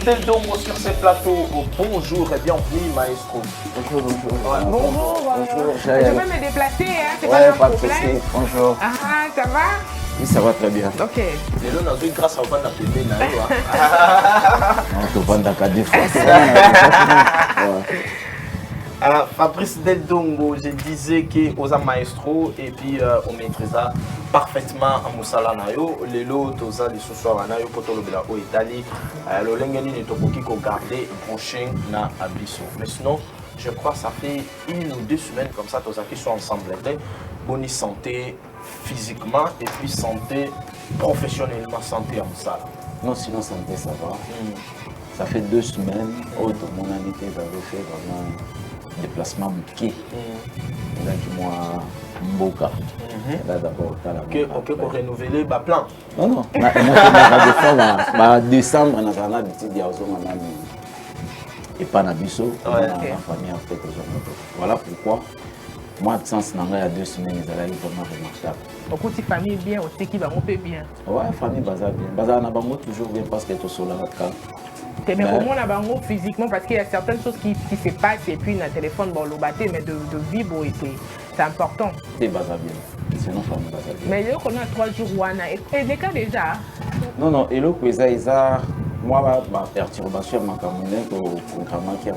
Del Dongo sur ces plateaux. Bonjour et bienvenue, maestro. Bonjour. Bonjour. Je peux me déplacer, hein? C'est Ouais, pas un pas de problème. souci. Bonjour. Ah, ça va? Oui, ça va très bien. Ok. Les gens ont eu grâce à vous dans le pays. On te vend d'accord des fois. Fabrice Del Dongo, je disais que aux maestro et puis on maîtrisa parfaitement en Moussala Nayo. Les lots aux les sous-soirs Nayo pour le Bela au Italie. Le Lengani ne topoki qu'on gardait prochain na Abisso. Mais sinon, je crois que ça fait 1 ou 2 semaines comme ça, tous qui sont ensemble. Bonne santé physiquement et puis santé professionnellement, santé en Moussala. Non, sinon santé ça va. Ça fait 2 semaines où tout mon invité avait fait vraiment déplacement qui là qui moi Mboka là d'abord ok pour renouveler ba plan non na décembre na zana petit dia ozonga na et pas na biso la famille en fait voilà pourquoi moi absence na il y a 2 semaines ils allaient vraiment remarquable beaucoup de famille bien aussi qui va monter bien ouais famille baza bien baza na bango toujours bien parce que tout cela là. Mais comment on a bango physiquement parce qu'il y a certaines choses qui se passent et puis dans le téléphone bon le batté mais de vivre c'est important. C'est bazar bien. Sinon famille bazar bien. Mais là on a 3 jours wana et les cas déjà. Non et le kweza isa moi ma perturbation ma kamune ko contrairement qui en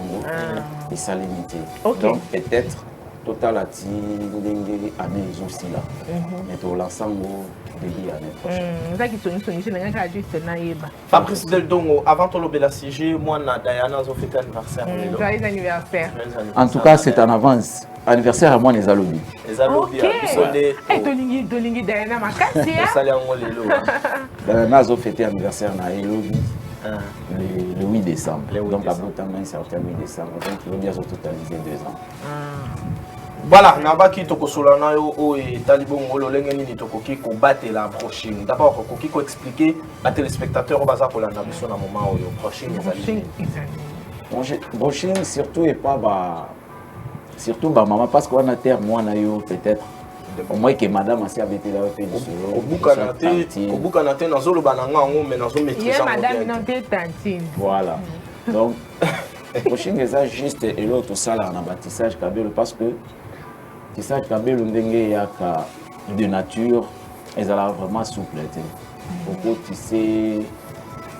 et ça limité. Donc peut-être total à ti ndenge année aussi là. Mais tout l'ensemble début année prochaine. Ça qui sont n'a pas juste na yeba. Fabrice Del Dongo avant tout le bela CG moi na Diana zo fête anniversaire. Joyeux anniversaire. En tout cas c'est en avance. Anniversaire à moi les alobi. Les alobi et Dolingi Diana makasi hein. Ça les en lelo. Diana zo fête anniversaire na elobi. Le 8 décembre. Donc à bout de certain 8 décembre. Donc il va bien se totaliser 2 ans. Voilà, nabaki toko solana yo o et talibon ngolo lengeni ni toko ki ko battre la prochaine. D'abord ko ki ko expliquer à téléspectateurs baza ko landa biso na moment yo prochaine ezali. Prochaine surtout et pas surtout maman parce qu'on a terre moi na yo peut-être au moins que madame asi avait été là au pays au boucanate na zolo bananga ngo mais na zo maîtriser madame non te tantine. Voilà. Donc prochaine c'est juste et l'autre ça là na bâtissage kabelo parce que tissage kabelo ndenge ya ka de nature ils allaient vraiment souple pour tisser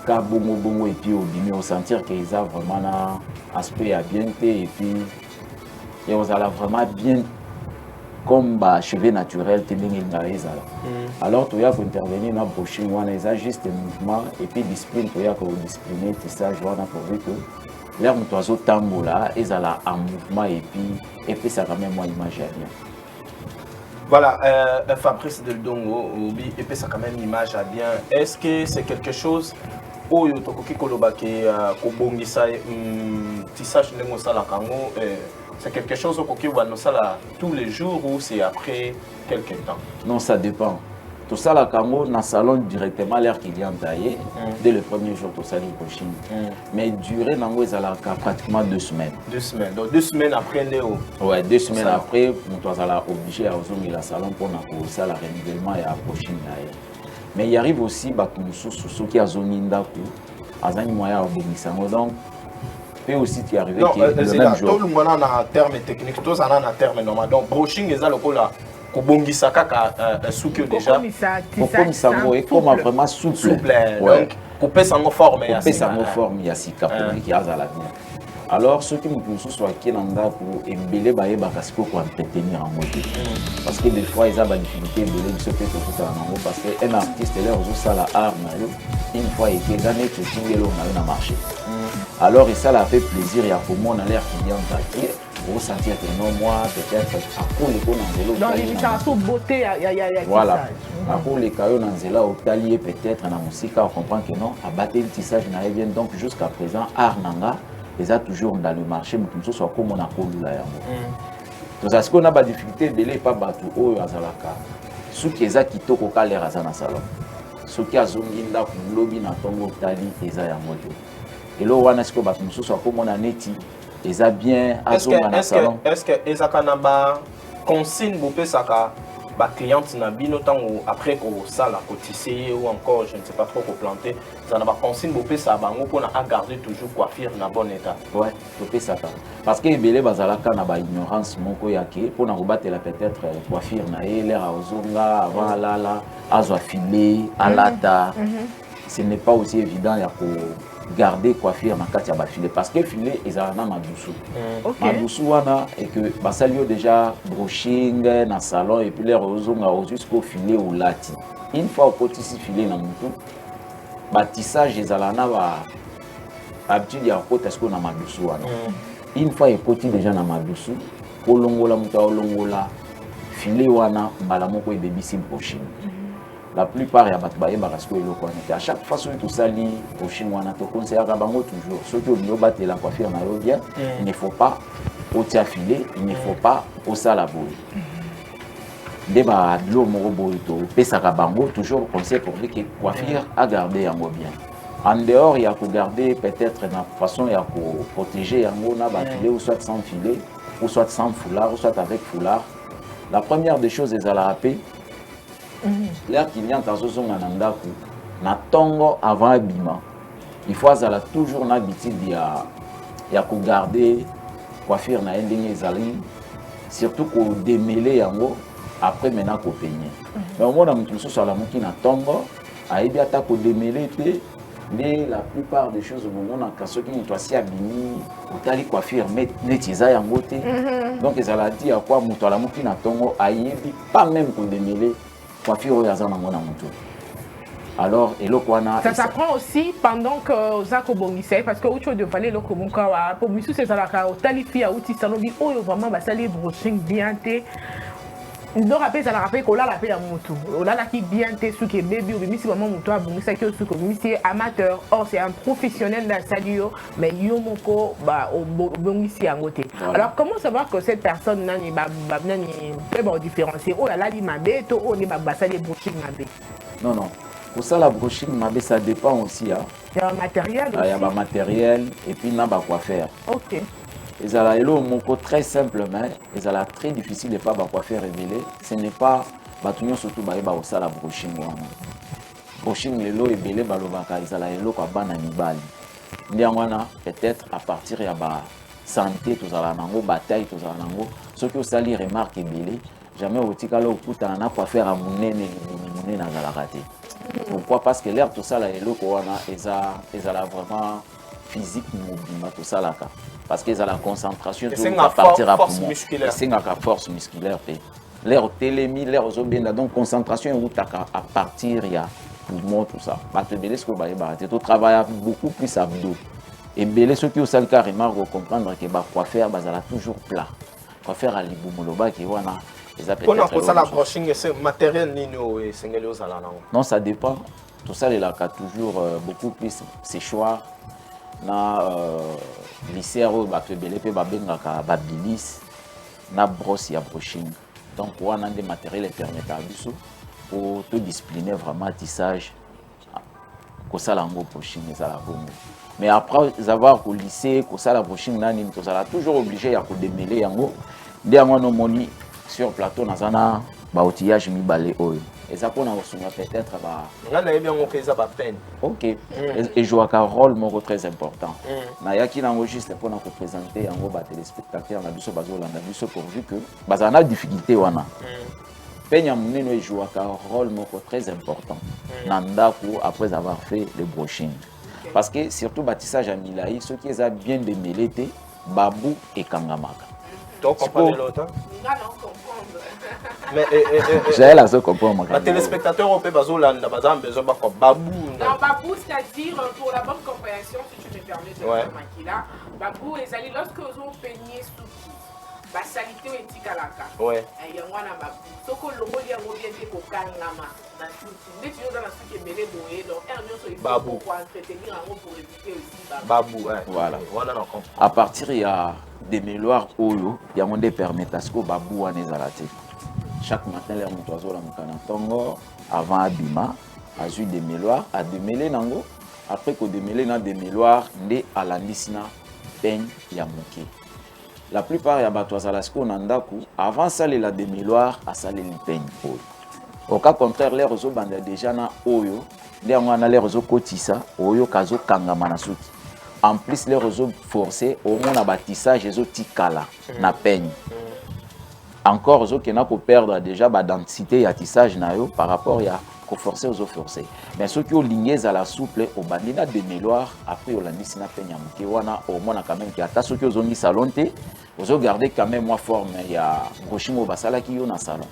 ka bongo et puis au bimi au sentir qu'ils a vraiment un aspect à bien et puis et on allait vraiment bien comme cheveux naturels alors tu as intervenir dans prochain on a juste mouvement et puis discipline tu as discipliner tissage on a prouvé que l'air oiseau tambour là ils allaient en mouvement et puis ça quand même moi image à bien. Voilà, Fabrice Del Dongo, et puis ça quand même image à bien. Est-ce que c'est quelque chose où tu as koloba ke kobongisa tissage nengo sala kango c'est quelque chose où va nous sala tous les jours ou c'est après quelques temps? Non, ça dépend. Tout ça la kango dans salon directement l'air qui vient tailler dès le premier jour tout ça du coaching. Mais durée nango ezala pratiquement 2 semaines. 2 semaines. Donc 2 semaines après Néo. Ouais, 2 semaines après on doit obligé à oser la salon pour ça la renouvellement et approcher là. Mais il arrive aussi ceux qui a zone ndaku azani moyen à bomisango donc peut aussi tu arriver qui le même jour. Tout le monde a terme technique, tout ça a un terme normal. Donc brushing est là le cola kobongisa kaka souki déjà. Comme ça et comme vraiment souple. Donc couper sans forme ya couper sans forme ya sika pour qui a la bien. Alors ceux qui me poussent soit qui nanda pour embellir baie bakasiko pour entretenir en mode parce que des fois ils ont des difficultés de se faire tout ça en parce que un artiste là aussi ça la art une fois il était années que tu on a marché alors et ça l'a fait plaisir et à pour moi on a l'air qui vient d'ailleurs pour sentir que non moi peut-être à pour les qu'on en vélo dans l'imitation beauté y a voilà à pour les cailloux dans zéla au talier peut-être dans la musique on comprend que non à battre le tissage n'arrive bien donc jusqu'à présent art nanga ils ont toujours dans le marché, mais tout ça comme on a connu là. Donc, est-ce qu'on a des difficultés de les pas battre au Azalaka? Ceux qui ont quitté au calé à dans salon. Ceux qui ont zonginda pour lobby dans ton tali, ils ont monté. Et là, on est-ce que battre tout ça comme on a neti, ils ont bien à dans salon. Est-ce que ils ont kanaba consigne bopé saka ba cliente na bino tango après ko sala ko tisser ou encore je ne sais pas trop ko planter ça na ba consigne bo pesa bango pour na garder toujours coiffure na bon état. Ouais, to pesa ta. Parce que ebele bazalaka na ba ignorance moko yake pour na kobatela peut-être coiffure na l'air ozonga avant lala azwa filer alata. Ce n'est pas aussi évident ya ko garder coiffure na kati ya ba filet parce que filet ezala na madusu. Madusu wana et que basalio déjà brushing na salon et puis les ozonga jusqu'au filet ou lati. Une fois au petit filet na mutu batissage ezala na ba habitude ya kota ce qu'on a madusu wana. Une fois ekoti déjà na madusu kolongola mutu olongola filet wana mbala moko ebebisi brushing. La plupart ya bato baye barasko eloko wana. À chaque fois que tu sali au chinois na to conseiller à bango toujours ceux qui ont battu la coiffure na yo bien, il ne faut pas au filet, il ne faut pas au salaboui. Débat l'eau moko boy to pesa ka bango toujours conseil pour dire que coiffure à garder yango bien. En dehors, il y a que garder peut-être une façon il y a que protéger yango na ba filet ou soit sans filet ou soit sans foulard ou soit avec foulard. La première des choses est à la rappeler. L'air qui vient à Zozonga Nandaku, na tongo avant abima. Il faut toujours l'habitude de garder coiffure na ending ezali, surtout qu'on démêler yango après maintenant qu'on peigner. Mais au moins dans mon sur la mouki na tongo, a bien ta qu'on démêler mais la plupart des choses au moment où ceux qui nettoient si abimi, ou tali coiffure mais netiza yango te. Donc ils allaient dire à quoi mouto la mouki na tongo a pas même qu'on démêler. Alors, ça s'apprend aussi pendant que Zako Bongisei, parce que autre de valer le Komunkawa, pour Missou c'est la au Talifi à Outi Sanobi, oh vraiment basali brushing bien té. Donc après ça la rappelle qu'on l'a la paix à Moutou. On a la qui bien té sous qui baby ou Missi maman Moutou à Bongisei qui sous comme Missi amateur. Or c'est un professionnel dans sa dio, mais Yomoko bah au Bongisei à côté. Alors comment savoir que cette personne n'a ni peut pas différencier. Oh là là il m'a bête, oh ni basali brushing m'a bête. Non non. Pour ça, la brushing, ça dépend aussi. Hein. Il y a un matériel aussi. Il y a un matériel et puis il y a quoi faire. Ok. Et ça, très simplement, et ça, très difficile de ne pas quoi faire révéler. Ce n'est pas, surtout, la brushing. Brushing, les lots et belé, peut-être à partir de la santé, tout ça, bataille, tout ça, ceux qui ont sali remarque et belé, jamais au tika lo kuta na quoi faire à mouné na la raté. Pourquoi? Parce que l'air tout ça là et le corona ils a vraiment physique mobile tout ça là parce qu'ils a la concentration tout à partir à force musculaire. C'est une force musculaire l'air télémi l'air aux bien donc concentration ou à partir il y a poumon tout ça. Bah te belé ce que bah tu travailles beaucoup plus abdos et belé ceux qui ont ça carrément comprendre que bah quoi faire bah ça toujours plat. Quoi faire à l'ibumoloba qui wana. Quand on a la brushing, c'est matériel nino et singeli aux alana. Non, ça dépend. Tout ça, il a toujours beaucoup plus séchoir. Na lycéro, belépé, babengaka, babilis, na brosse, ya brushing. Donc, on a des matériels permettant pour te discipliner vraiment tissage. Comme ça, la brushing, ça la bonne. Mais après avoir au lycée, comme ça, la brushing, on sera toujours obligé à démêler yango. Dès nos moni sur plateau nazana ba outillage mi balé oyo et ça qu'on a peut-être ba ngana bien on fait ça ba peine. OK et joue un rôle mon très important na yaki nango juste pour nous présenter yango ba téléspectateurs na biso bazo landa biso pourvu que bazana difficulté wana penya muneno joue un rôle mon très important nandaku après avoir fait le brushing parce que surtout bâtissage à Milaï ceux qui ont bien démêlé té babou et kangamaka. Donc, comprenez l'autre. Mais j'ai la seule comprendre. Les téléspectateurs ont besoin de babou. Non, babou, c'est-à-dire pour la bonne compréhension, si tu me permets de dire Makila, babou, et lorsque vous avez peigné sous la salité est tikalaka. Ouais. Il y a un babou. Ce que l'on voit, il y a un bien pour Kanama. Dès que tu es dans la soupe qui est mêlée, donc il faut entretenir un mot pour éviter aussi babou. Voilà. À partir il y a des méloirs oyo, il y a des permettre à ce que babou en ezalate. Chaque matin les oiseaux la mukana tongo avant abima, a eu des méloirs à démêler nango. Après que démêler na des méloirs ndé à la nisna peigne ya muke. la plupart ya bato azala siko na ndako avant salela demi-loire asaleli peigne oyo. Au cas contraire l'air ozo banda déjà na oyo nde yango wana l'air ozo kotisa oyo kazo kangama na suki. En plus l'air ozo forcer au moins na batissage ezo tikala na peigne. Encore ozo kena ko perdre déjà ba densité ya tissage na yo par rapport ya ko forcer ozo forcer. Mais ceux qui ont ligné à la souple au bandina demi-loire après au landisi na peigne muke wana au moins quand même ki ata ceux qui ont mis salon te ozo garder quand même moi forme ya brushing au basala ki yo na salon.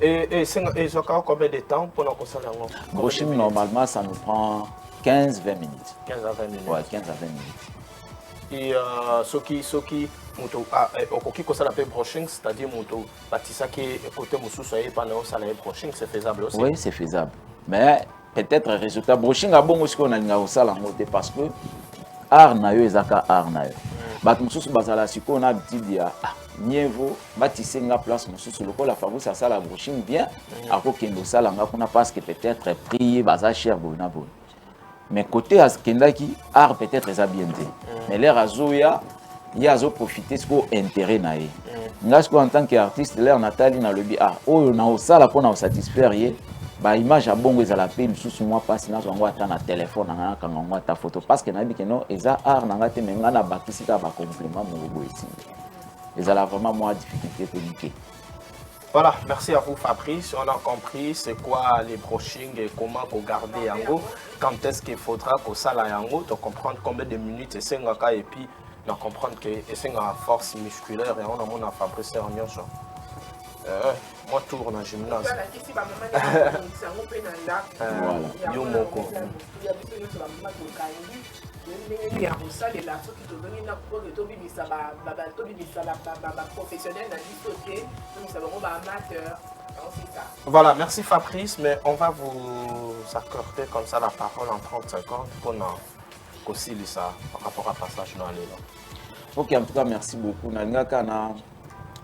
Et ça prend combien de temps pour nous construire un brushing normalement ça nous prend 15-20 minutes. 15 à 20 minutes. Ouais, 15 à 20 minutes. Et ce qui appelle brushing, c'est-à-dire bâtissa qui côté moussou soyez pas non ça brushing, c'est faisable aussi. Oui, c'est faisable. Mais peut-être résultat brushing a bon aussi qu'on a au sala parce que art na yo ezaka art na yo. Bat moussou bazala siko on a dit ya Nievo, bâtissez une place, monsieur, le la faveur, ça la brushing bien. Après qu'il sala on a parce que peut-être prier, baza cher, bon. Mais côté Askendaki, art peut-être ça bien dit. Mais l'air azoya, il y a profité de ce intérêt naé. Nous en tant qu'artiste, l'air Nathalie na lebi ah oh on a au sala pour nous satisfaire ba image à bon ils à la paix sous moi passe na zongo ata na téléphone na quand on ta photo parce que na bi que non eza art na ngate mais ngana bakisi ta ba compliment mon logo ici. Ils ont vraiment moins de difficulté communiquer. Voilà, merci à vous Fabrice. On a compris c'est quoi les brushing et comment garder yango. Quand est-ce qu'il faudra qu'on sala yango, de comprendre combien de minutes et 5 et puis de comprendre que c'est une force musculaire et on a mon Fabrice en nyonso. Moi tourne en gymnase. Voilà. Yo moko. Voilà, merci Fabrice, mais on va vous accorder comme ça la parole en 30 secondes pour nous aussi ça par rapport à passage dans les langues. Ok, en tout cas, merci beaucoup.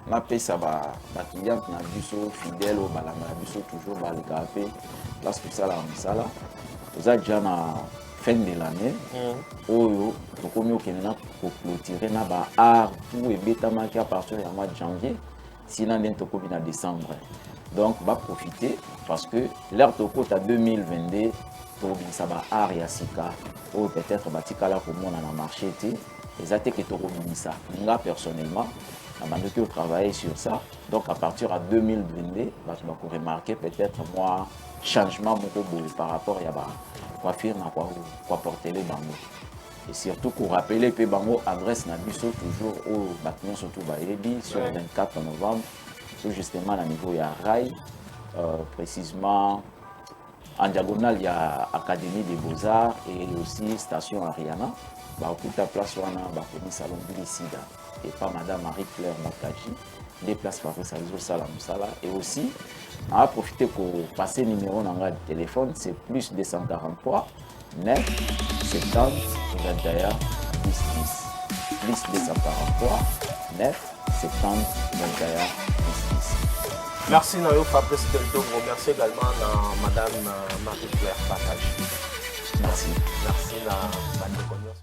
Na pesa ba client na biso fidèle au balanga biso toujours ba le café parce que ça la misala. Vous êtes déjà na fin de l'année. Oyo to komi okena ko clôturer na ba art tout et beta marqué à partir du mois de janvier. Sinon den to komi na décembre. Donc va profiter parce que l'art to kota 2022 to binsa ba art ya sika ou peut-être batika la ko mona na marché té ezate que to komi ça. Nga personnellement qui ont travaillé sur ça. Donc à partir de 2022, on va remarquer peut-être moi changement par rapport à coiffure na quoi porter les bangos. Et surtout pour rappeler que bango adresse na biso toujours au bâtiment surtout Bayebi sur le 24 novembre, tout justement à niveau ya rail, précisément en diagonale il y a Académie des Beaux-Arts et aussi station Ariana. Bah toute la place wana ba komi salon Bilisida et pas madame Marie-Claire Makaji des places Fabrice Alizo Sala Musala et aussi on a profité pour passer numéro dans le téléphone c'est plus 243 9 70 21 10 10 plus 243 9 70 21 10 10. Merci Nayo Fabrice Deltongo, merci également à madame Marie-Claire Makaji. Merci. Merci à